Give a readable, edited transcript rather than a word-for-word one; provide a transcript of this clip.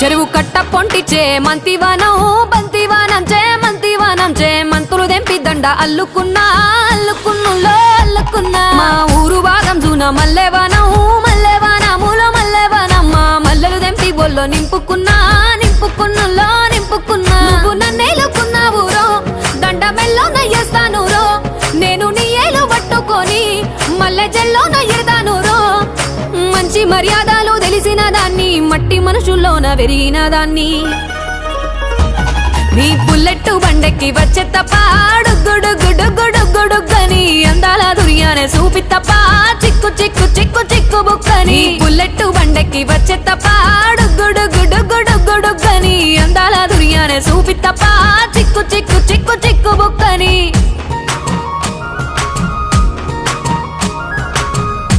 చెరువు కట్ట పొంటిచే మంతివానం బంతివానం చే మంతులు దెంపి దండ అల్లుకున్నా మా ఊరు భాగం జూన మల్లెవానములో మల్లెవానమ్మ మల్లెలు దెంపి బొల్లో నింపుకున్నా నువ్వు నన్నేలుకున్నావు రో దండ మెల్లో నయ్యేస్తాను రో నేను నీ ఏలు పట్టుకొని మల్లె జల్లో నయ్యేదాను రో మంచి మర్యాదలు తెలిసిన దాన్ని మట్టి మనుషుల్లోన వెరిగిన దాన్ని నీ బుల్లెట్టు బండెక్కి వచ్చే తప్ప డుగ్గుడుగ్గుడుగ్గుడుగ్గుడుగ్గని అందాల దుర్యానే చూపి తప్ప చిక్కు బుక్కని బుల్లెట్టు బండెక్కి వచ్చే తప్ప డుగ్గుడుగ్గుడుగ్గుడుగ్గుడుగ్గని అందాల దుర్యానే చూపి తప్ప చిక్కు బుక్కని